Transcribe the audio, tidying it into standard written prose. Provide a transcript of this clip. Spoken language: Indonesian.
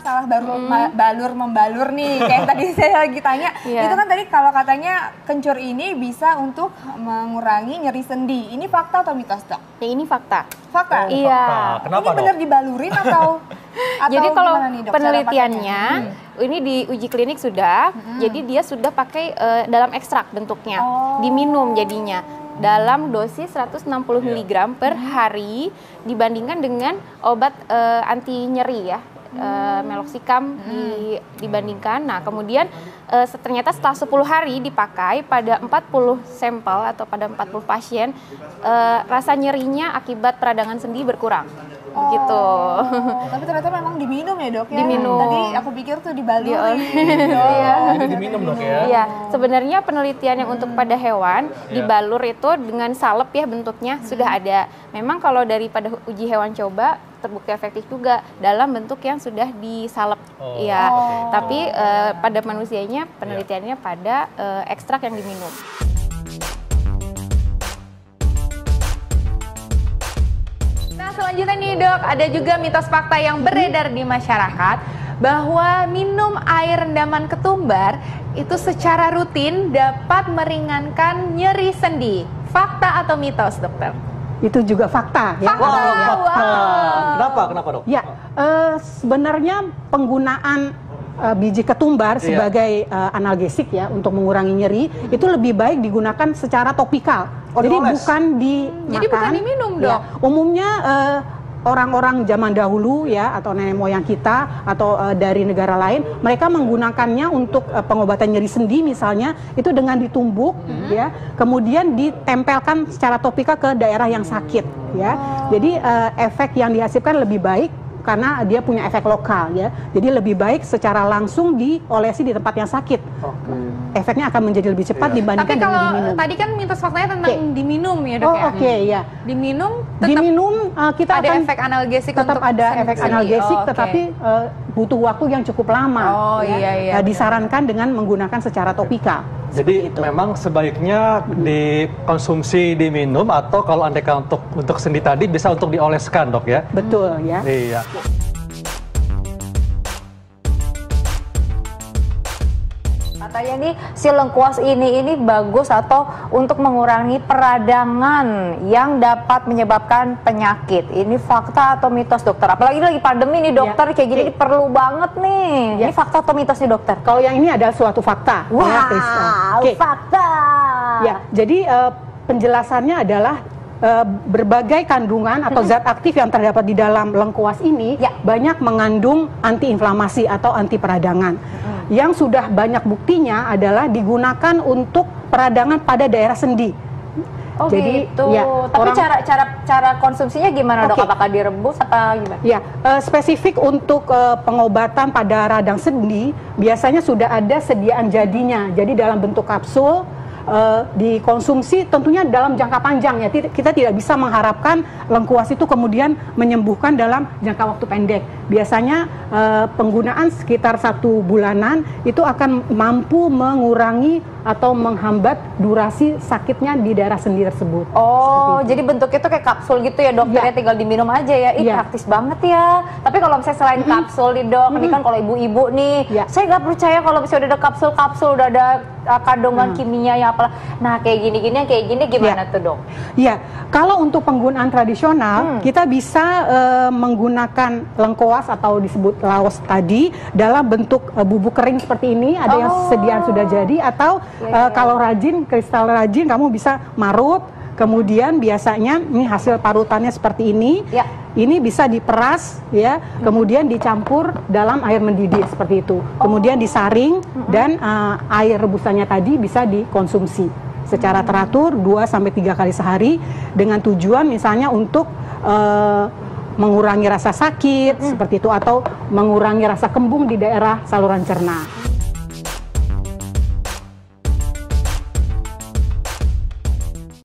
masalah balur membalur nih, kayak tadi saya lagi tanya, itu kan tadi kalau katanya kencur ini bisa untuk mengurangi nyeri sendi. Ini fakta atau mitos, Dok? Ya, ini fakta. Fakta? Iya. Kenapa, ini benar dibalurin atau jadi kalau nih, Dok, penelitiannya ini di uji klinik sudah, jadi dia sudah pakai dalam ekstrak bentuknya, diminum jadinya dalam dosis 160 mg per hari dibandingkan dengan obat anti nyeri ya, meloxicam dibandingkan. Nah, kemudian ternyata setelah 10 hari dipakai pada 40 sampel atau pada 40 pasien, rasa nyerinya akibat peradangan sendi berkurang. Begitu. Tapi ternyata memang diminum ya, Dok ya? Diminum. Tadi aku pikir tuh dibalurin. Jadi diminum, Dok ya? Iya, sebenarnya penelitian yang untuk pada hewan dibalur itu dengan salep ya bentuknya sudah ada. Memang kalau daripada uji hewan coba terbukti efektif juga dalam bentuk yang sudah disalep. Tapi pada manusianya penelitiannya pada ekstrak yang diminum. Selanjutnya nih, Dok, ada juga mitos fakta yang beredar di masyarakat bahwa minum air rendaman ketumbar itu secara rutin dapat meringankan nyeri sendi. Fakta atau mitos, Dokter? Itu juga fakta ya. Kenapa, Dok? Ya, sebenarnya penggunaan biji ketumbar sebagai analgesik ya untuk mengurangi nyeri itu lebih baik digunakan secara topikal. Jadi bukan dimakan. Jadi bukan diminum, Dok. Ya, umumnya orang-orang zaman dahulu ya atau nenek moyang kita atau dari negara lain, mereka menggunakannya untuk pengobatan nyeri sendi misalnya itu dengan ditumbuk ya, kemudian ditempelkan secara topikal ke daerah yang sakit ya. Jadi efek yang dihasilkan lebih baik karena dia punya efek lokal ya. Jadi lebih baik secara langsung diolesi di tempat yang sakit. Efeknya akan menjadi lebih cepat dibandingkan dengan diminum. Tapi kalau tadi kan mitos faktanya tentang diminum ya, Dok ya. Diminum kita ada akan efek analgesik, tetap ada efek analgesik, tetapi butuh waktu yang cukup lama. Disarankan dengan menggunakan secara topikal. Jadi memang sebaiknya dikonsumsi, diminum, atau kalau andaikan untuk sendi tadi bisa untuk dioleskan, Dok ya? Betul ya. Iya. Katanya nih si lengkuas ini bagus atau untuk mengurangi peradangan yang dapat menyebabkan penyakit. Ini fakta atau mitos, Dokter? Apalagi lagi pandemi nih, Dokter, kayak gini perlu banget nih. Ini fakta atau mitos nih, Dokter? Kalau yang ini adalah suatu fakta. Wow, fakta. Ya, jadi penjelasannya adalah berbagai kandungan atau zat aktif yang terdapat di dalam lengkuas ini banyak mengandung antiinflamasi atau anti peradangan. Yang sudah banyak buktinya adalah digunakan untuk peradangan pada daerah sendi. Jadi gitu. Tapi cara konsumsinya gimana, Dok? Apakah direbus apa gimana? Ya, spesifik untuk pengobatan pada radang sendi biasanya sudah ada sediaan jadinya. Jadi dalam bentuk kapsul dikonsumsi tentunya dalam jangka panjang ya. Kita tidak bisa mengharapkan lengkuas itu kemudian menyembuhkan dalam jangka waktu pendek. Biasanya penggunaan sekitar 1 bulanan itu akan mampu mengurangi atau menghambat durasi sakitnya di daerah sendi tersebut. Jadi bentuknya itu kayak kapsul gitu ya, Dokter, ya tinggal diminum aja ya. Praktis banget ya. Tapi kalau misalnya selain kapsul nih, Dok, ini kan kalau ibu-ibu nih, saya nggak percaya kalau misalnya udah ada kapsul-kapsul, udah ada kandungan kimia yang apalah. Nah, kayak gini gimana tuh, Dok? Iya, kalau untuk penggunaan tradisional, kita bisa menggunakan lengkuas atau disebut laos tadi dalam bentuk bubuk kering seperti ini, ada yang sediaan sudah jadi, atau kalau rajin, kristal rajin, kamu bisa marut. Kemudian biasanya ini hasil parutannya seperti ini. Ini bisa diperas ya, kemudian dicampur dalam air mendidih seperti itu. Kemudian disaring dan air rebusannya tadi bisa dikonsumsi secara teratur 2-3 kali sehari dengan tujuan misalnya untuk mengurangi rasa sakit seperti itu, atau mengurangi rasa kembung di daerah saluran cerna.